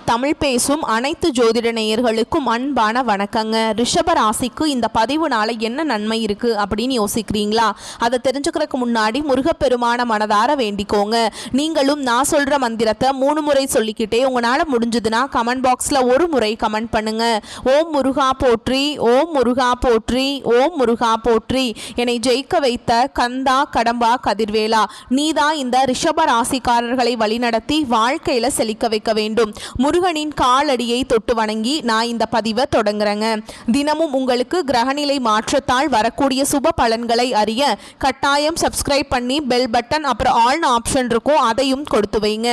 தமிழ் பேசும் அனைத்து ஜோதிட நேயர்களுக்கும் அன்பான வணக்கங்க. ரிஷப ராசிக்கு இந்த பதிவுனால என்ன நன்மை இருக்கு அப்படின்னு யோசிக்கிறீங்களா? அதை தெரிஞ்சுக்கிறதுக்கு முன்னாடி முருகப்பெருமான மனதார வேண்டிக்கோங்க. நீங்களும் நான் சொல்ற மந்திரத்தை 3 முறை சொல்லிக்கிட்டே உங்களால முடிஞ்சதுன்னா கமெண்ட் பாக்ஸ்ல ஒரு முறை கமெண்ட் பண்ணுங்க. ஓம் முருகா போற்றி, ஓம் முருகா போற்றி, ஓம் முருகா போற்றி. என்னை ஜெயிக்க வைத்த கந்தா கடம்பா கதிர்வேலா, நீதான் இந்த ரிஷப ராசிக்காரர்களை வழிநடத்தி வாழ்க்கையில செழிக்க வைக்க வேண்டும். முருகனின் காலடியை தொட்டு வணங்கி நான் இந்த பதிவை தொடங்குறேங்க. தினமும் உங்களுக்கு கிரகநிலை மாற்றத்தால் வரக்கூடிய சுப பலன்களை அறிய கட்டாயம் சப்ஸ்கிரைப் பண்ணி பெல் பட்டன் அப்புறம் ஆல்னு ஆப்ஷன் இருக்கும், அதையும் கொடுத்து வைங்க.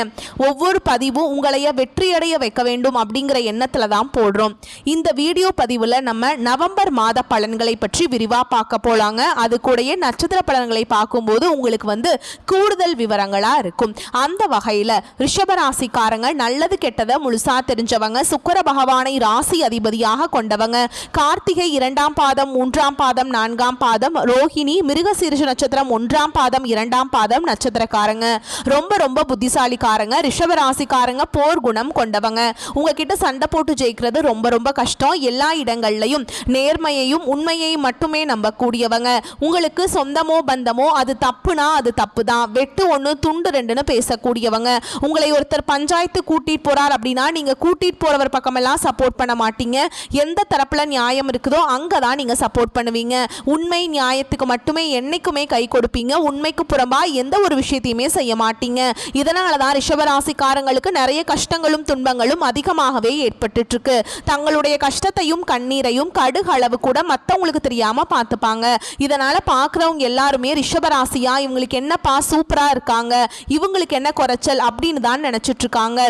ஒவ்வொரு பதிவும் உங்களைய வெற்றியடைய வைக்க வேண்டும் அப்படிங்கிற எண்ணத்துல தான் போடுறோம். இந்த வீடியோ பதிவுல நம்ம நவம்பர் மாத பலன்களை பற்றி விரிவா பார்க்க போலாங்க. அது கூடயே நட்சத்திர பலன்களை பார்க்கும்போது உங்களுக்கு கூடுதல் விவரங்களா இருக்கும். அந்த வகையில ரிஷபராசிக்காரங்க நல்லது கெட்டதை முழுசா தெரிஞ்சவங்க, சுக்கிர பகவானை ராசி அதிபதியாக கொண்டவங்க, கார்த்திகை 2ஆம் பாதம் 3ஆம் பாதம் 4ஆம் பாதம், ரோஹிணி மிருகசீரிஷ நட்சத்திரம் 1ஆம் பாதம் 2ஆம் பாதம் நட்சத்திரக்காரங்க. ரொம்ப புத்திசாலிக்காரங்க. ரிஷபராசிக்காரங்க போர் குணம் கொண்டவங்க. உங்ககிட்ட சண்டை போட்டு ஜெயிக்கிறது ரொம்ப கஷ்டம். எல்லா இடங்கள்லையும் நேர்மையையும் உண்மையையும் மட்டுமே நம்பக்கூடியவங்க. உங்களுக்கு சொந்தமோ பந்தமோ அது தப்புனா அது தப்பு தான், வெட்டு 1 துண்டு 2ன்னு பேசக்கூடியவங்க. உங்களை ஒருத்தர் பஞ்சாயத்து கூட்டிட்டு போறார் அப்படின்னா நீங்க கூட்டிட்டு போறவர் பக்கமெல்லாம் சப்போர்ட் பண்ண மாட்டீங்க. எந்த தரப்புல நியாயம் இருக்குதோ அங்கதான் நீங்க சப்போர்ட் பண்ணுவீங்க. உண்மை நியாயத்துக்கு மட்டுமே என்னைக்குமே கை கொடுப்பீங்க. உண்மைக்கு புறம்பா எந்த ஒரு விஷயத்தையுமே செய்ய மாட்டீங்க. இதனாலதான் ரிஷபராசிக்காரங்களுக்கு நிறைய கஷ்டங்களும் துன்பங்களும் அதிகமாகவே ஏற்பட்டு இருக்கு. தங்களுடைய கஷ்டத்தையும் கண்ணீரையும் கடுகளவு கூட மற்றவங்களுக்கு தெரியாம பார்த்துப்பாங்க. இதனால பார்க்குறவங்க எல்லாருமே ரிஷபராசியா இவங்களுக்கு என்னப்பா சூப்பரா இருக்காங்க, இவங்களுக்கு என்ன குறைச்சல் அப்படின்னு தான் நினைச்சிட்டு இருக்காங்க.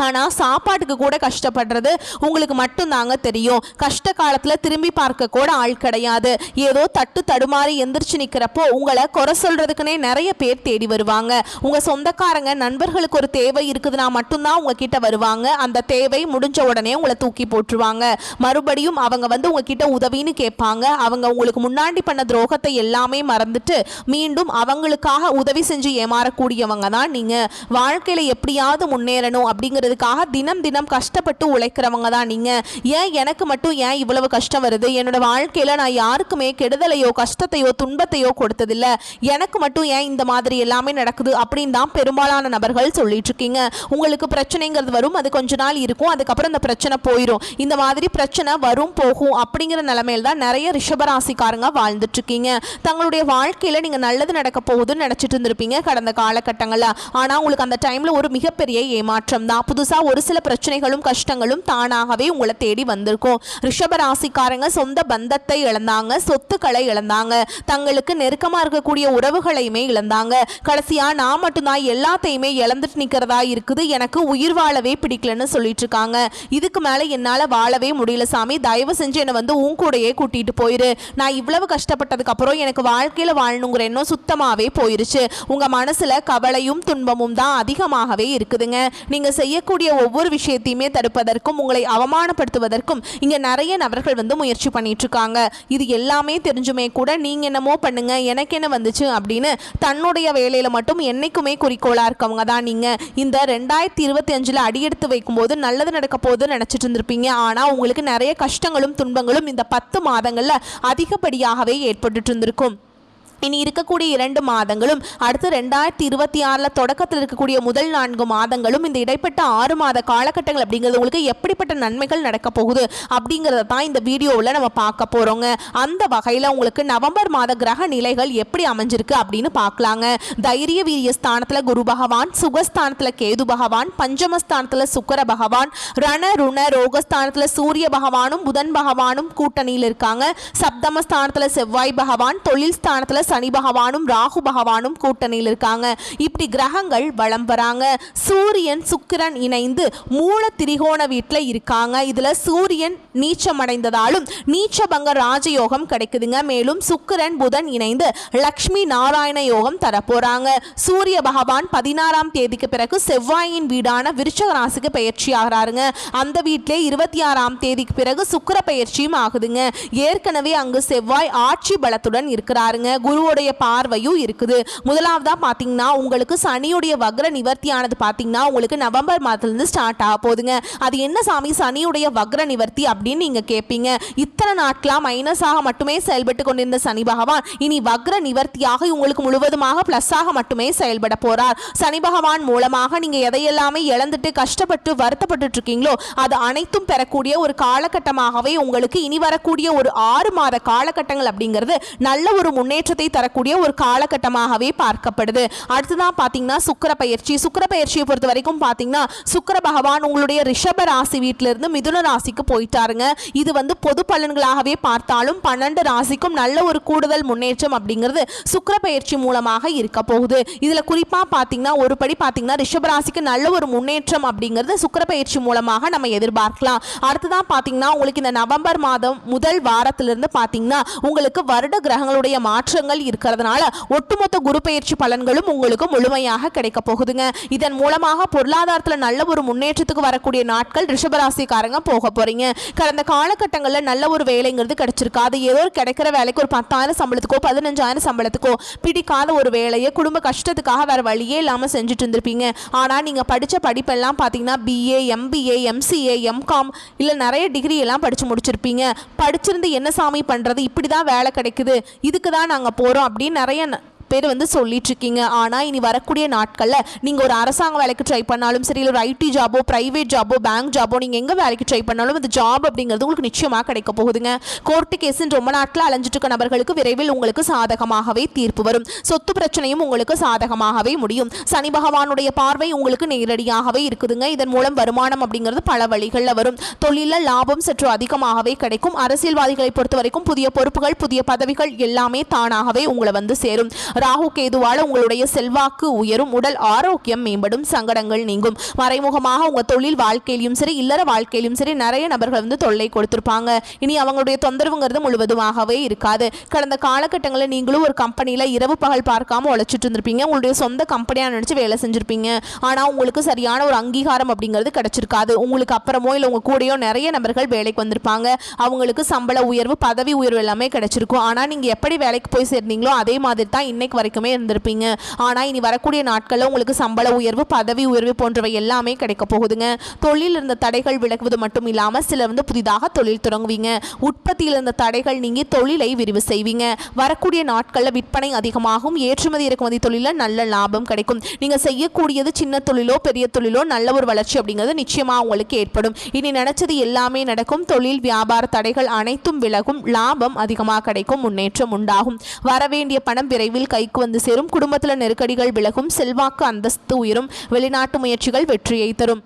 ஆனால் சாப்பாட்டுக்கு கூட கஷ்டப்படுறது உங்களுக்கு மட்டும்தாங்க தெரியும். கஷ்ட காலத்தில் திரும்பி பார்க்க கூட ஆள் கிடையாது. ஏதோ தட்டு தடுமாறி எந்திரிச்சு நிற்கிறப்போ உங்களை குறை சொல்கிறதுக்குனே நிறைய பேர் தேடி வருவாங்க. உங்கள் சொந்தக்காரங்க நண்பர்களுக்கு ஒரு தேவை இருக்குதுன்னா மட்டும்தான் உங்ககிட்ட வருவாங்க. அந்த தேவை முடிஞ்ச உடனே உங்களை தூக்கி போட்டுருவாங்க. மறுபடியும் அவங்க உங்ககிட்ட உதவின்னு கேட்பாங்க. அவங்க உங்களுக்கு முன்னாடி பண்ண துரோகத்தை எல்லாமே மறந்துட்டு மீண்டும் அவங்களுக்காக உதவி செஞ்சு ஏமாறக்கூடியவங்க தான் நீங்கள். வாழ்க்கையில் எப்படியாவது முன்னேறணும் அப்படிங்கிற தினம் கஷ்டப்பட்டு உழைக்கிறவங்க தான் நீங்க. ஏன் எனக்கு மட்டும் ஏன் இவ்வளவு கஷ்டம் வருது? என்னோட வாழ்க்கையில நான் யாருக்குமே கெடுதலையோ கஷ்டத்தையோ துன்பத்தையோ கொடுத்ததில்ல, எனக்கு மட்டும் ஏன் இந்த மாதிரி எல்லாமே நடக்குது அப்படின்னு தான் பெரும்பாலான நபர்கள் சொல்லிட்டு இருக்கீங்க. உங்களுக்கு பிரச்சனைங்கிறது வரும், அது கொஞ்ச நாள் இருக்கும், அதுக்கப்புறம் அந்த பிரச்சனை போயிடும். இந்த மாதிரி பிரச்சனை வரும் போகும் அப்படிங்கிற நிலைமையில தான் நிறைய ரிஷபராசிக்காரங்க வாழ்ந்துட்டு இருக்கீங்க. தங்களுடைய வாழ்க்கையில நீங்க நல்லது நடக்க போகுதுன்னு நினைச்சிட்டு இருந்திருப்பீங்க கடந்த காலகட்டங்கள்ல. ஆனா உங்களுக்கு அந்த டைம்ல ஒரு மிகப்பெரிய ஏமாற்றம் தான். புதுசா ஒரு சில பிரச்சனைகளும் கஷ்டங்களும் தானாகவே உங்களை தேடி வந்திருக்கும். ரிஷபராசிக்காரங்க சொந்த பந்தத்தை இழந்தாங்க, சொத்துக்களை இழந்தாங்க, தங்களுக்கு நெருக்கமா இருக்கக்கூடிய உறவுகளையுமே இழந்தாங்க. கடைசியா நான் மட்டும்தான் எல்லாத்தையுமே இழந்துட்டு நிக்கிறதா இருக்குது, எனக்கு உயிர் வாழவே பிடிக்கலன்னு சொல்லிட்டு இருக்காங்க. இதுக்கு மேல என்னால வாழவே முடியல சாமி, தயவு செஞ்சு என்னை உன் கூடையே கூட்டிட்டு போயிரு. நான் இவ்வளவு கஷ்டப்பட்டதுக்கு அப்புறம் எனக்கு வாழ்க்கையில வாழணுங்கிற எண்ணம் சுத்தமாவே போயிருச்சு. உங்க மனசுல கவலையும் துன்பமும் தான் அதிகமாகவே இருக்குதுங்க. நீங்க செய்யக்கூடிய ஒவ்வொரு விஷயத்தையுமே தடுப்பதற்கும் உங்களை அவமானப்படுத்துவதற்கும் இங்க நிறைய நபர்கள் முயற்சி பண்ணிட்டு இருக்காங்க. இது எல்லாமே தெரிஞ்சுமே கூட நீங்க என்னமோ பண்ணுங்க எனக்கு என்ன வந்துச்சு அப்படின்னு தன்னுடைய வேலையில மட்டும் என்னைக்குமே குறிக்கோளா இருக்கவங்க தான் நீங்க. இந்த 2025 அடியெடுத்து வைக்கும் போது நல்லது நடக்க போது நினைச்சிட்டு இருந்திருப்பீங்க. ஆனா உங்களுக்கு நிறைய கஷ்டங்களும் துன்பங்களும் இந்த 10 மாதங்கள்ல அதிகப்படியாகவே ஏற்பட்டு இருந்திருக்கும். இனி இருக்கக்கூடிய 2 மாதங்களும் அடுத்து 2026 தொடக்கத்தில் இருக்கக்கூடிய முதல் 4 மாதங்களும் இந்த இடைப்பட்ட 6 மாத காலகட்டங்கள் அப்படிங்கிறது உங்களுக்கு எப்படிப்பட்ட நன்மைகள் நடக்க போகுது அப்படிங்கிறத தான் இந்த வீடியோவில் நம்ம பார்க்க போறோங்க. அந்த வகையில் உங்களுக்கு நவம்பர் மாத கிரக நிலைகள் எப்படி அமைஞ்சிருக்கு அப்படின்னு பார்க்கலாங்க. தைரிய வீரிய ஸ்தானத்தில் குரு பகவான், சுகஸ்தானத்தில் கேது பகவான், பஞ்சமஸ்தானத்தில் சுக்கிர பகவான், ரண ருண ரோகஸ்தானத்தில் சூரிய பகவானும் புதன் பகவானும் கூட்டணியில் இருக்காங்க. சப்தமஸ்தானத்தில் செவ்வாய் பகவான், தொழில் ஸ்தானத்தில் சனி பகவானும் ராகு பகவானும் கூட்டணியில் இருக்காங்க. இப்படி கிரகங்கள் வலம் வராங்க. சூரியன் சுக்கிரன் இணைந்து மூல திரிகோண வீட்டில் இருக்காங்க. இதுல சூரியன் நீச்சம் அடைந்ததாலும் நீச்சபங்க ராஜயோகம் கிடைக்குதுங்க. மேலும் சுக்கிரன் புதன் இணைந்து லக்ஷ்மி நாராயண யோகம் தரப்போறாங்க. சூரிய பகவான் 16ஆம் தேதிக்கு பிறகு செவ்வாயின் வீடான விருச்சக ராசிக்கு பயிற்சி ஆகிறாருங்க. அந்த வீட்டிலே 26ஆம் தேதிக்கு பிறகு சுக்கிர பயிற்சியும் ஆகுதுங்க. ஏற்கனவே அங்கு செவ்வாய் ஆட்சி பலத்துடன் இருக்கிறாருங்க. குருவுடைய பார்வையும் இருக்குது. முதலாவதா பாத்தீங்கன்னா உங்களுக்கு சனியுடைய வக்ர நிவர்த்தியானது பாத்தீங்கன்னா உங்களுக்கு நவம்பர் மாதத்திலிருந்து ஸ்டார்ட் ஆக போகுதுங்க. அது என்ன சாமி சனியுடைய வக்ர நிவர்த்தி அப்படின்னு நீங்க கேட்பீங்க. இத்தனை நாட்களா மைனஸாக மட்டுமே செயல்பட்டு கொண்டிருந்த சனி பகவான் இனி வக்ர நிவர்த்தியாக உங்களுக்கு முழுவதுமாக பிளஸ்ஸாக மட்டுமே செயல்பட போறார். சனி பகவான் மூலமாக நீங்க எதையெல்லாமே இழந்துட்டு கஷ்டப்பட்டு வருத்தப்பட்டு இருக்கீங்களோ அது அனைத்தும் பெறக்கூடிய ஒரு காலகட்டமாகவே உங்களுக்கு இனி வரக்கூடிய ஒரு 6 மாத காலகட்டங்கள் அப்படிங்கிறது நல்ல ஒரு முன்னேற்றத்தை தரக்கூடிய ஒரு காலகட்டமாகவே பார்க்கப்படுது. அடுத்ததான் பாத்தீங்கன்னா சுக்கிர பயிற்சியை பொறுத்த வரைக்கும் பாத்தீங்கன்னா சுக்கிர பகவான் உங்களுடைய ரிஷப ராசி வீட்டிலிருந்து மிதுன ராசிக்கு போயிட்டாருங்க. இது பொது பலன்களாகவே பார்த்தாலும் 12 ராசிக்கும் நல்ல ஒரு கூடுதல் முன்னேற்றம் அப்படிங்கிறது சுக்கிர பயிற்சி மூலமாக இருக்க போகுது. இதுல குறிப்பா பாத்தீங்கன்னா ஒரு படி பாத்தீங்கன்னா ரிஷப ராசிக்கு நல்ல ஒரு முன்னேற்றம் அப்படிங்கிறது சுக்கிர பயிற்சி மூலமாக நம்ம எதிர்பார்க்கலாம். அடுத்ததான் பாத்தீங்கன்னா உங்களுக்கு இந்த நவம்பர் மாதம் முதல் வாரத்திலிருந்து பாத்தீங்கன்னா உங்களுக்கு வருட கிரகங்களுடைய மாற்றங்கள் இருக்கிறதுனால ஒட்டுமொத்த குரு பயிற்சி பலன்களும் உங்களுக்கு முழுமையாக கிடைக்க போகுதுங்க. இதன் மூலமாக பொருளாதாரத்தில் நல்ல ஒரு முன்னேற்றத்துக்கு வரக்கூடிய நாட்கள் ரிஷபராசிக்காரங்க போக போறீங்க. கடந்த காலகட்டங்களில் நல்ல ஒரு வேலைங்கிறது கிடைச்சிருக்காது. ஏதோ கிடைக்கிற வேலைக்கு ஒரு 10,000 சம்பளத்துக்கோ 15,000 சம்பளத்துக்கோ பிடிக்காத ஒரு வேலையை குடும்ப கஷ்டத்துக்காக வேற வழியே இல்லாமல் செஞ்சுட்டு இருந்திருப்பீங்க. ஆனால் நீங்கள் படித்த படிப்பெல்லாம் பார்த்தீங்கன்னா BA, MBA, MCA, MCOM இல்லை நிறைய டிகிரி எல்லாம் படித்து முடிச்சிருப்பீங்க. படிச்சிருந்து என்ன சாமி பண்ணுறது, இப்படி தான் வேலை கிடைக்குது, இதுக்கு தான் நாங்கள் போகிறோம் அப்படின்னு நிறைய பேர் சொல்லிட்டு இருக்கீங்க. ஆனால் இனி வரக்கூடிய நாட்களில் நீங்கள் ஒரு அரசாங்க வேலைக்கு ட்ரை பண்ணாலும் சரி, இல்லை ஒரு IT ஜாபோ, பிரைவேட் ஜாபோ, பேங்க் ஜாபோ, நீங்கள் எங்கே வேலைக்கு ட்ரை பண்ணாலும் அந்த ஜாப் அப்படிங்கிறது உங்களுக்கு நிச்சயமாக கிடைக்க போகுதுங்க. கோர்ட்டு கேஸுன்னு ரொம்ப நாட்கள் அலைஞ்சிட்டு இருக்க நபர்களுக்கு விரைவில் உங்களுக்கு சாதகமாகவே தீர்ப்பு வரும். சொத்து பிரச்சனையும் உங்களுக்கு சாதகமாகவே முடியும். சனி பகவானுடைய பார்வை உங்களுக்கு நேரடியாகவே இருக்குதுங்க. இதன் மூலம் வருமானம் அப்படிங்கிறது பல வழிகளில் வரும். தொழிலில் லாபம் சற்று அதிகமாகவே கிடைக்கும். அரசியல்வாதிகளை பொறுத்த வரைக்கும் புதிய பொறுப்புகள், புதிய பதவிகள் எல்லாமே தானாகவே உங்களை சேரும். ராகு கேதுவால உங்களுடைய செல்வாக்கு உயரும், உடல் ஆரோக்கியம் மேம்படும், சங்கடங்கள் நீங்கும். மறைமுகமாக உங்க தொழில் வாழ்க்கையிலும் சரி, இல்லற வாழ்க்கையிலும் சரி நிறைய நபர்கள் தொல்லை கொடுத்திருப்பாங்க. இனி அவங்களுடைய தொந்தரவுங்கிறது முழுவதுமாகவே இருக்காது. கடந்த காலகட்டங்களில் நீங்களும் ஒரு கம்பெனியில் இரவு பகல் பார்க்காம உழைச்சிட்டு இருந்திருப்பீங்க. உங்களுடைய சொந்த கம்பெனியாக நினைச்சு வேலை செஞ்சிருப்பீங்க. ஆனால் உங்களுக்கு சரியான ஒரு அங்கீகாரம் அப்படிங்கிறது கிடைச்சிருக்காது. உங்களுக்கு அப்புறமோ இல்லை உங்க கூடயோ நிறைய நபர்கள் வேலைக்கு வந்திருப்பாங்க. அவங்களுக்கு சம்பள உயர்வு, பதவி உயர்வு எல்லாமே கிடைச்சிருக்கும். ஆனால் நீங்க எப்படி வேலைக்கு போய் சேர்ந்தீங்களோ அதே மாதிரி தான் இன்னைக்கு வரைக்குமே இருந்திருப்பீங்க. ஆனால் இனி வரக்கூடிய நாட்களில் உங்களுக்கு சம்பள உயர்வு, பதவி உயர்வு போன்றவை எல்லாமே கிடைக்க போகுதுங்க. தொழில் இருந்த தடைகள் விலகுவது மட்டும் இல்லாமல் சிலர் புதிதாக தொழில் தொடங்குவீங்க. உற்பத்தியில் இருந்த தடைகள் நீங்கி தொழிலை விரிவு செய்வீங்க. வரக்கூடிய நாட்களில் விற்பனை அதிகமாகும். ஏற்றுமதி இறக்குமதி தொழிலில் நல்ல லாபம் கிடைக்கும். நீங்கள் செய்யக்கூடியது சின்ன தொழிலோ பெரிய தொழிலோ நல்ல ஒரு வளர்ச்சி அப்படிங்கிறது நிச்சயமாக உங்களுக்கு ஏற்படும். இனி நினைச்சது எல்லாமே நடக்கும். தொழில் வியாபார தடைகள் அனைத்தும் விலகும். லாபம் அதிகமாக கிடைக்கும். முன்னேற்றம் உண்டாகும். வரவேண்டிய பணம் விரைவில் கைக்கு சேரும். குடும்பத்தில் நெருக்கடிகள் விலகும். செல்வாக்கு அந்தஸ்து உயரும். வெளிநாட்டு முயற்சிகள் வெற்றியை தரும்.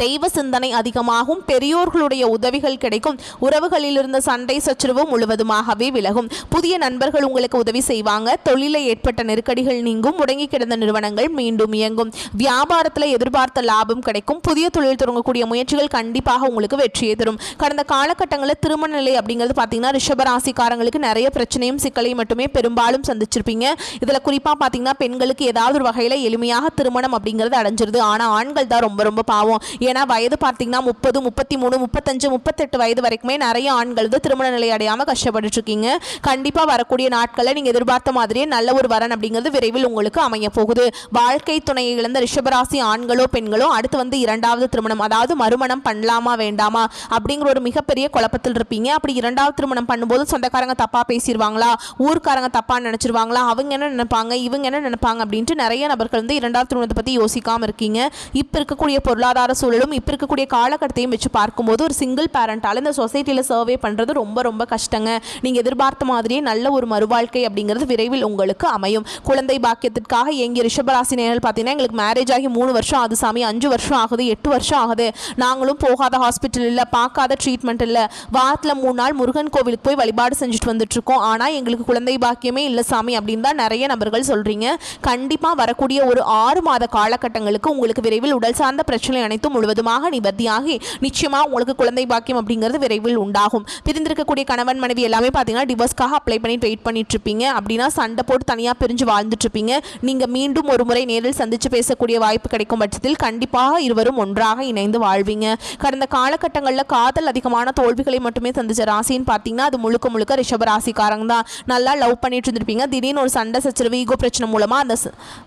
தெய்வ சிந்தனை அதிகமாகும். பெரியோர்களுடைய உதவிகள் கிடைக்கும். உறவுகளில் இருந்த சண்டை சச்சரவு முழுவதுமாகவே விலகும். புதிய நண்பர்கள் உங்களுக்கு உதவி செய்வாங்க. தொழிலில் ஏற்பட்ட நெருக்கடிகள் நீங்கும். முடங்கி கிடந்த நிறுவனங்கள் மீண்டும் இயங்கும். வியாபாரத்தில் எதிர்பார்த்த லாபம் கிடைக்கும். புதிய தொழில் தொடங்கக்கூடிய முயற்சிகள் கண்டிப்பாக உங்களுக்கு வெற்றியை தரும். கடந்த காலகட்டங்களில் திருமண நிலை அப்படிங்கிறது பார்த்தீங்கன்னா ரிஷபராசிக்காரங்களுக்கு நிறைய பிரச்சனையும் சிக்கலையும் மட்டுமே பெரும்பாலும் சந்திச்சிருப்பீங்க. இதில் குறிப்பாக பார்த்தீங்கன்னா பெண்களுக்கு ஏதாவது ஒரு வகையில் எளிமையாக திருமணம் அப்படிங்கிறது அடைஞ்சிருது. ஆனால் ஆண்கள் தான் ரொம்ப ரொம்ப பாவம். ஏன்னா வயது பார்த்தீங்கன்னா 30, 33, 35, 38 வயது வரைக்குமே நிறைய ஆண்கள் திருமண நிலை அடையாமல் கஷ்டப்பட்டு இருக்கீங்க. கண்டிப்பாக வரக்கூடிய நாட்களில் நீங்கள் எதிர்பார்த்த மாதிரியே நல்ல ஒரு வரன் அப்படிங்கிறது விரைவில் உங்களுக்கு அமைய போகுது. வாழ்க்கை துணையை இழந்த ரிஷபராசி ஆண்களோ பெண்களோ அடுத்து இரண்டாவது திருமணம், அதாவது மறுமணம் பண்ணலாமா வேண்டாமா அப்படிங்கிற ஒரு மிகப்பெரிய குழப்பத்தில் இருப்பீங்க. அப்படி இரண்டாவது திருமணம் பண்ணும்போது சொந்தக்காரங்க தப்பாக பேசிடுவாங்களா, ஊர்க்காரங்க தப்பாக நினச்சிருவாங்களா, அவங்க என்ன நினைப்பாங்க, இவங்க என்ன நினைப்பாங்க அப்படின்ட்டு நிறைய நபர்கள் இரண்டாவது திருமணத்தை பற்றி யோசிக்காமல் இருக்கீங்க. இப்போ இருக்கக்கூடிய பொருளாதார சூழலும் இப்போ இருக்கக்கூடிய காலகட்டத்தையும் வச்சு பார்க்கும்போது ஒரு சிங்கிள் பேரண்டால் இந்த சொசைட்டியில் சர்வே பண்ணுறது ரொம்ப ரொம்ப கஷ்டங்க. நீங்கள் எதிர்பார்த்த மாதிரியே நல்ல ஒரு மறுவாழ்க்கை அப்படிங்கிறது விரைவில் உங்களுக்கு அமையும். குழந்தை பாக்கியத்திற்காக எங்கிய ரிஷபராசி நேர்கள் பார்த்தீங்கன்னா எங்களுக்கு மேரேஜ் ஆகி 3 வருஷம் ஆகுது சாமி, 5 வருஷம் ஆகுது, 8 வருஷம் ஆகுது, நாங்களும் போகாத ஹாஸ்பிட்டல் இல்லை, பார்க்காத ட்ரீட்மெண்ட் இல்லை, வாரத்தில் 3 நாள் முருகன் கோவிலுக்கு போய் வழிபாடு செஞ்சுட்டு வந்துட்டு இருக்கோம், ஆனால் எங்களுக்கு குழந்தை பாக்கியமே இல்லை சாமி அப்படின்னு தான் நிறைய நபர்கள் சொல்கிறீங்க. கண்டிப்பாக வரக்கூடிய ஒரு 6 மாத காலகட்டங்களுக்கு உங்களுக்கு விரைவில் உடல் சார்ந்த பிரச்சனை அனைத்தும் முழுவதுமாக நிவர்த்தியாகி நிச்சயமா உங்களுக்கு குழந்தை பாக்கியம் அப்படிங்கிறது விரைவில் உண்டாகும். பிரிந்திருக்கக்கூடிய கணவன் மனைவி எல்லாமே பார்த்தீங்கன்னா டிவோர்ஸ்க்காக அப்ளை பண்ணி வெயிட் பண்ணிட்டு இருப்பீங்க. அப்படின்னா சண்டை போட்டு தனியாக பிரிஞ்சு வாழ்ந்துட்டு இருப்பீங்க. நீங்க மீண்டும் ஒரு முறை நேரில் சந்திச்சு பேசக்கூடிய வாய்ப்பு கிடைக்கும் பட்சத்தில் கண்டிப்பாக இருவரும் ஒன்றாக இணைந்து வாழ்வீங்க. கடந்த காலகட்டங்களில் காதல் அதிகமான தோல்விகளை மட்டுமே சந்திச்ச ராசின்னு பார்த்தீங்கன்னா அது முழுக்க முழுக்க ரிஷப ராசிக்காரங்க தான். நல்லா லவ் பண்ணிட்டு இருந்திருப்பீங்க. திடீர்னு ஒரு சண்டை சச்சரவு ஈகோ பிரச்சனை மூலமா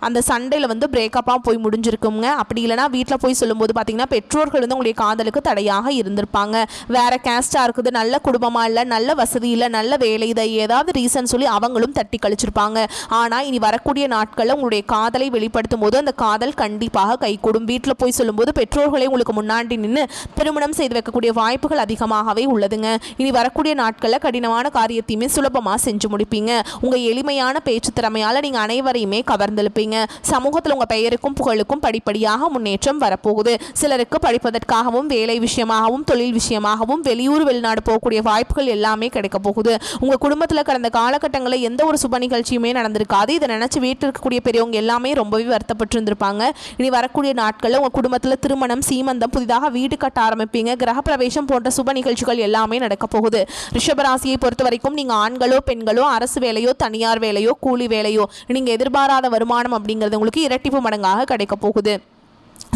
அந்த சண்டையில் வந்து பிரேக்கப்பாக போய் முடிஞ்சிருக்குங்க. அப்படி இல்லைனா வீட்டில் போய் சொல்லும்போது பார்த்தீங்கன்னா பெற்றோர்கள் வந்து உங்களுடைய காதலுக்கு தடையாக இருந்திருப்பாங்க. வேற கேஸ்டா இருக்குது, நல்ல குடும்பமா இல்லை, நல்ல வசதி இல்லை, நல்ல வேலை, இதை ஏதாவது ரீசன் சொல்லி அவங்களும் தட்டி கழிச்சிருப்பாங்க. ஆனால் இனி வரக்கூடிய நாட்களில் உங்களுடைய காதலை வெளிப்படுத்தும் போது அந்த காதல் கண்டிப்பாக கைகூடும். வீட்டில் போய் சொல்லும்போது பெற்றோர்களை உங்களுக்கு முன்னாடி நின்று திருமணம் செய்து வைக்கக்கூடிய வாய்ப்புகள் அதிகமாகவே உள்ளதுங்க. இனி வரக்கூடிய நாட்களில் கடினமான காரியத்தையுமே சுலபமாக செஞ்சு முடிப்பீங்க. உங்கள் எளிமையான பேச்சு திறமையால் நீங்கள் அனைவரையுமே கவர்ந்தெழுப்பீங்க. சமூகத்தில் உங்கள் பெயருக்கும் புகழுக்கும் படிப்படியாக முன்னேற்றம் வரப்போகுது. சிலருக்கு படிப்பதற்காகவும் வேலை விஷயமாகவும் தொழில் விஷயமாகவும் வெளியூர் வெளிநாடு போகக்கூடிய வாய்ப்புகள் எல்லாமே கிடைக்க போகுது. உங்கள் குடும்பத்தில் கடந்த காலகட்டங்களில் எந்த ஒரு சுப நிகழ்ச்சியுமே நடந்திருக்காது. இதை நினச்சி வீட்டில் இருக்கக்கூடிய பெரியவங்க எல்லாமே ரொம்பவே வருத்தப்பட்டு இருந்திருப்பாங்க. இனி வரக்கூடிய நாட்களில் உங்கள் குடும்பத்தில் திருமணம், சீமந்தம், புதிதாக வீடு கட்ட ஆரம்பிப்பீங்க. கிரகப்பிரவேசம் போன்ற சுப நிகழ்ச்சிகள் எல்லாமே நடக்க போகுது. ரிஷபராசியை பொறுத்த வரைக்கும் நீங்கள் ஆண்களோ பெண்களோ அரசு வேலையோ தனியார் வேலையோ கூலி வேலையோ நீங்கள் எதிர்பாராத வருமானம் அப்படிங்கிறது உங்களுக்கு இரட்டிப்பு மடங்காக கிடைக்க போகுது.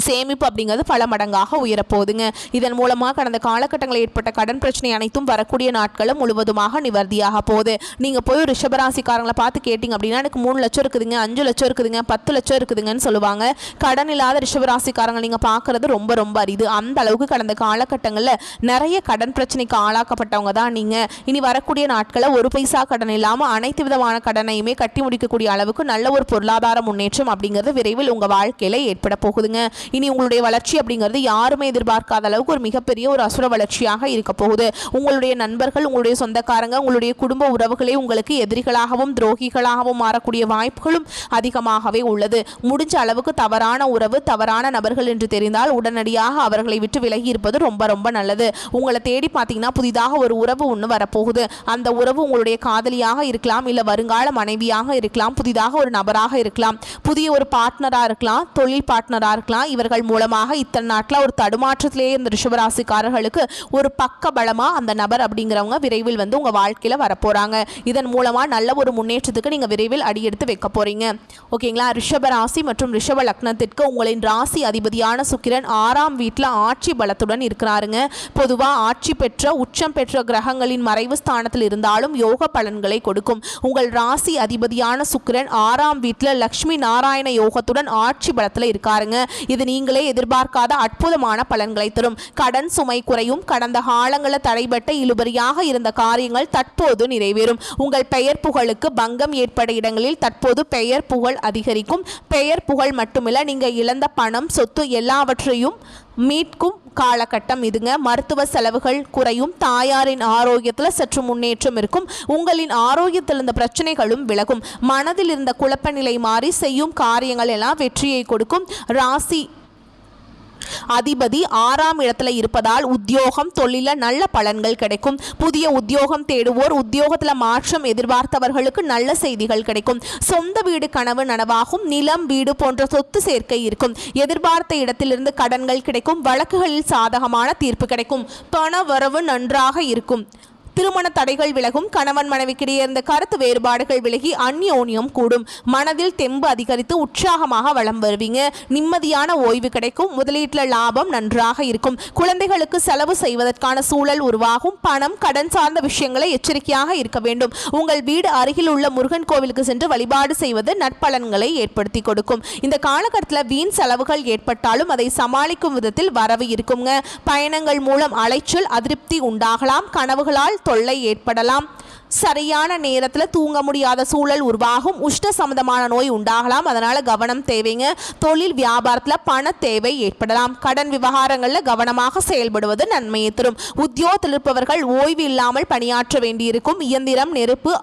சேமிப்பு அப்படிங்கிறது பல மடங்காக உயரப்போகுதுங்க. இதன் மூலமாக கடந்த காலகட்டங்களில் ஏற்பட்ட கடன் பிரச்சனை அனைத்தும் வரக்கூடிய நாட்களும் முழுவதுமாக நிவர்த்தியாக போகுது. நீங்கள் போய் ரிஷபராசிக்காரங்களை பார்த்து கேட்டிங்க அப்படின்னா எனக்கு 3 லட்சம் இருக்குதுங்க, 5 லட்சம் இருக்குதுங்க, 10 லட்சம் இருக்குதுங்கன்னு சொல்லுவாங்க. கடன் இல்லாத ரிஷபராசிக்காரங்க நீங்கள் பார்க்குறது ரொம்ப ரொம்ப அரிது. அந்த அளவுக்கு கடந்த காலகட்டங்களில் நிறைய கடன் பிரச்சனைக்கு ஆளாக்கப்பட்டவங்க தான் நீங்கள். இனி வரக்கூடிய நாட்களில் ஒரு பைசா கடன் இல்லாமல் அனைத்து விதமான கடனையுமே கட்டி முடிக்கக்கூடிய அளவுக்கு நல்ல ஒரு பொருளாதார முன்னேற்றம் அப்படிங்கிறது விரைவில் உங்கள் வாழ்க்கையில் ஏற்பட போகுதுங்க. இனி உங்களுடைய வளர்ச்சி அப்படிங்கிறது யாருமே எதிர்பார்க்காத அளவுக்கு ஒரு மிகப்பெரிய ஒரு அசுர வளர்ச்சியாக இருக்க போகுது. உங்களுடைய நண்பர்கள், உங்களுடைய சொந்தக்காரங்க, உங்களுடைய குடும்ப உறவுகளே உங்களுக்கு எதிரிகளாகவும் துரோகிகளாகவும் மாறக்கூடிய வாய்ப்புகளும் அதிகமாகவே உள்ளது. முடிஞ்ச அளவுக்கு தவறான உறவு, தவறான நபர்கள் என்று தெரிந்தால் உடனடியாக அவர்களை விட்டு விலகி இருப்பது ரொம்ப ரொம்ப நல்லது. உங்களை தேடி பார்த்தீங்கன்னா புதிதாக ஒரு உறவு ஒன்று வரப்போகுது. அந்த உறவு உங்களுடைய காதலியாக இருக்கலாம், இல்லை வருங்கால மனைவியாக இருக்கலாம், புதிதாக ஒரு நபராக இருக்கலாம், புதிய ஒரு பார்ட்னராக இருக்கலாம், தொழில் பார்ட்னராக இருக்கலாம். இவர்கள் மூலமாக இத்தனை நாட்டில் ஒரு தடுமாற்றத்திலேயே இந்த ரிஷபராசிக்காரர்களுக்கு ஒரு பக்க பலமாக அந்த நபர் அப்படிங்கிறவங்க விரைவில் வந்து உங்கள் வாழ்க்கையில் வரப்போகிறாங்க. இதன் மூலமாக நல்ல ஒரு முன்னேற்றத்துக்கு நீங்கள் விரைவில் அடியெடுத்து வைக்க போகிறீங்க. ஓகேங்களா? ரிஷபராசி மற்றும் ரிஷப லக்னத்திற்கு உங்களின் ராசி அதிபதியான சுக்கிரன் 6ஆம் வீட்டில் ஆட்சி பலத்துடன் இருக்கிறாருங்க. பொதுவாக ஆட்சி பெற்ற உச்சம் பெற்ற கிரகங்களின் மறைவு ஸ்தானத்தில் இருந்தாலும் யோக பலன்களை கொடுக்கும். உங்கள் ராசி அதிபதியான சுக்கிரன் 6ஆம் வீட்டில் லக்ஷ்மி நாராயண யோகத்துடன் ஆட்சி பலத்தில் இருக்காருங்க. இது நீங்களே எதிர்பார்க்காத அற்புதமான பலன்களை தரும். கடன் சுமை குறையும். கடந்த காலங்களில் தடைபட்ட இழுபறியாக இருந்த காரியங்கள் தற்போது நிறைவேறும். உங்கள் பெயர் புகழுக்கு பங்கம் ஏற்பட இடங்களில் தற்போது பெயர் புகழ் அதிகரிக்கும். பெயர் புகழ் மட்டுமில்ல, நீங்கள் இழந்த பணம், சொத்து எல்லாவற்றையும் மீட்கும் காலகட்டம் இதுங்க. மருத்துவ செலவுகள் குறையும். தாயாரின் ஆரோக்கியத்தில் சற்று முன்னேற்றம் இருக்கும். உங்களின் ஆரோக்கியத்தில் இருந்த பிரச்சனைகளும் விலகும். மனதில் இருந்த குழப்ப நிலை மாறி செய்யும் காரியங்கள் எல்லாம் வெற்றியை கொடுக்கும். ராசி அதிபதி 6ஆம் இடத்துல இருப்பதால் உத்தியோகம், தொழில நல்ல பலன்கள் கிடைக்கும். புதிய உத்தியோகம் தேடுவோர், உத்தியோகத்தில் மாற்றம் எதிர்பார்த்தவர்களுக்கு நல்ல செய்திகள் கிடைக்கும். சொந்த வீடு கனவு நனவாகும். நிலம், வீடு போன்ற சொத்து சேர்க்கை இருக்கும். எதிர்பார்த்த இடத்திலிருந்து கடன்கள் கிடைக்கும். வழக்குகளில் சாதகமான தீர்ப்பு கிடைக்கும். பண வரவு நன்றாக இருக்கும். திருமண தடைகள் விலகும். கணவன் மனைவிக்கிடையே இருந்த கருத்து வேறுபாடுகள் விலகி அந்யோன்யம் கூடும். மனதில் தெம்பு அதிகரித்து உற்சாகமாக வளம் வருவீங்க. நிம்மதியான ஓய்வு கிடைக்கும். முதலீட்டில் லாபம் நன்றாக இருக்கும். குழந்தைகளுக்கு செலவு செய்வதற்கான சூழல் உருவாகும். பணம், கடன் சார்ந்த விஷயங்களை எச்சரிக்கையாக இருக்க வேண்டும். உங்கள் வீடு அருகில் உள்ள முருகன் கோவிலுக்கு சென்று வழிபாடு செய்வது நற்பலன்களை ஏற்படுத்தி கொடுக்கும். இந்த காலகட்டத்தில் வீண் செலவுகள் ஏற்பட்டாலும் அதை சமாளிக்கும் விதத்தில் வரவு இருக்குங்க. பயணங்கள் மூலம் அலைச்சல், அதிருப்தி உண்டாகலாம். கனவுகளால் தொல்லை ஏற்படலாம். சரியான நேரத்தில் தூங்க முடியாத சூழல் உருவாகும். உஷ்ண சம்பந்தமான நோய் உண்டாகலாம். அதனால கவனம் தேவைங்க. தொழில் வியாபாரத்தில் பண தேவை ஏற்படலாம். கடன் விவகாரங்களில் கவனமாக செயல்படுவது நன்மையை தரும். உத்தியோகத்தில் இருப்பவர்கள் ஓய்வு இல்லாமல் பணியாற்ற வேண்டியிருக்கும். இயந்திரம், நெருப்பு,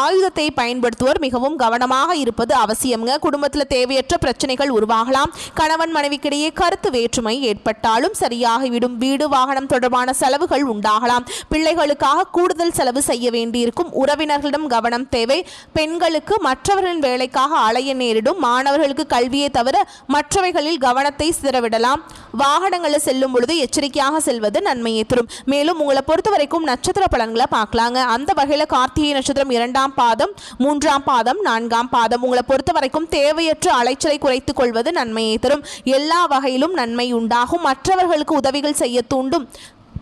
ஆயுதத்தை பயன்படுத்துவோர் மிகவும் கவனமாக இருப்பது அவசியம்ங்க. குடும்பத்தில் தேவையற்ற பிரச்சனைகள் உருவாகலாம். கணவன் மனைவிக்கிடையே கருத்து வேற்றுமை ஏற்பட்டாலும் சரியாகிவிடும். வீடு வாகனம் தொடர்பான செலவுகள் உண்டாகலாம். பிள்ளைகளுக்காக கூடுதல் செலவு செய்ய வேண்டி இருக்கும். உறவினர்களிடம் கவனம் தேவை. பெண்களுக்கு மற்றவர்களின் வேலைக்காக அலைய நேரிடும். மாணவர்களுக்கு கல்வியை தவிர மற்றவைகளில் கவனத்தை சிதறவிடலாம். வாகனங்களில் செல்லும் பொழுது எச்சரிக்கையாக செல்வது நன்மையை தரும். மேலும் உங்களை பொறுத்த வரைக்கும் நட்சத்திர பலன்களை பார்க்கலாங்க. அந்த வகையில் கார்த்திகை நட்சத்திரம் 2ஆம் பாதம், 3ஆம் பாதம், 4ஆம் பாதம். உங்களை பொறுத்த வரைக்கும் தேவையற்ற அலைச்சலை குறைத்துக் கொள்வது நன்மையை தரும். எல்லா வகையிலும் நன்மை உண்டாகும். மற்றவர்களுக்கு உதவிகள் செய்ய தூண்டும்.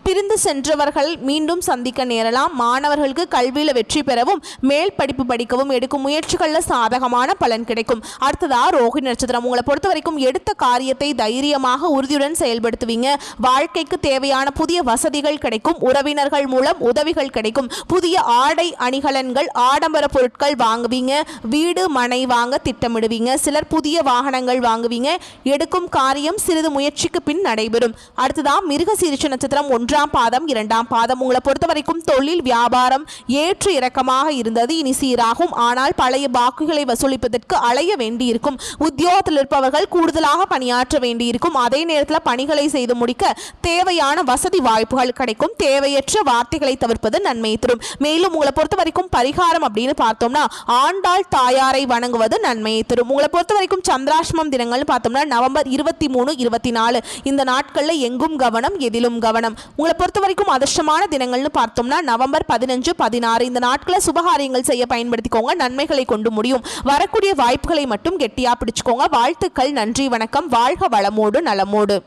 பிரிந்து சென்றவர்கள் மீண்டும் சந்திக்க நேரலாம். மாணவர்களுக்கு கல்வியில் வெற்றி பெறவும் மேல் படிப்பு படிக்கவும் எடுக்கும் முயற்சிகளில் சாதகமான பலன் கிடைக்கும். அடுத்ததா ரோகிணி நட்சத்திரம். உங்களை பொறுத்த வரைக்கும் எடுத்த காரியத்தை தைரியமாக உறுதியுடன் செயல்படுத்துவீங்க. வாழ்க்கைக்கு தேவையான புதிய வசதிகள் கிடைக்கும். உறவினர்கள் மூலம் உதவிகள் கிடைக்கும். புதிய ஆடை அணிகலன்கள் ஆடம்பர பொருட்கள் வாங்குவீங்க. வீடு மனை வாங்க திட்டமிடுவீங்க. சிலர் புதிய வாகனங்கள் வாங்குவீங்க. எடுக்கும் காரியம் சிறிது முயற்சிக்கு பின் நடைபெறும். அடுத்ததா மிருகசீரிஷ நட்சத்திரம் 1ஆம் பாதம், 2ஆம் பாதம். உங்களை பொறுத்த வரைக்கும் தொழில் வியாபாரம் ஏற்று இறக்கமாக இருந்தது. இனி சீராகும். ஆனால் பழைய பாக்குகளை வசூலிப்பதற்கு அலைய வேண்டியிருக்கும். உத்தியோகத்தில் இருப்பவர்கள் கூடுதலாக பணியாற்ற வேண்டியிருக்கும். அதே நேரத்தில் பணிகளை செய்து முடிக்க தேவையான வசதி வாய்ப்புகள் கிடைக்கும். தேவையற்ற வார்த்தைகளை தவிர்ப்பது நன்மை தரும். மேலும் உங்களை பொறுத்த வரைக்கும் பரிகாரம் அப்படின்னு பார்த்தோம்னா ஆண்டாள் தாயாரை வணங்குவது நன்மையை தரும். உங்களை பொறுத்த வரைக்கும் சந்திராஷ்டமம் தினங்கள் பார்த்தோம்னா நவம்பர் 23, 24 இந்த நாட்களில் எங்கும் கவனம், எதிலும் கவனம். உங்களை பொறுத்த வரைக்கும் அதிர்ஷ்டமான தினங்கள்னு பார்த்தோம்னா நவம்பர் 15, 16 இந்த நாட்களை சுபகாரியங்கள் செய்ய பயன்படுத்திக்கோங்க. நன்மைகளை கொண்டு முடியும். வரக்கூடிய வாய்ப்புகளை மட்டும் கெட்டியா பிடிச்சுக்கோங்க. வாழ்த்துக்கள். நன்றி, வணக்கம். வாழ்க வளமோடு நலமோடு.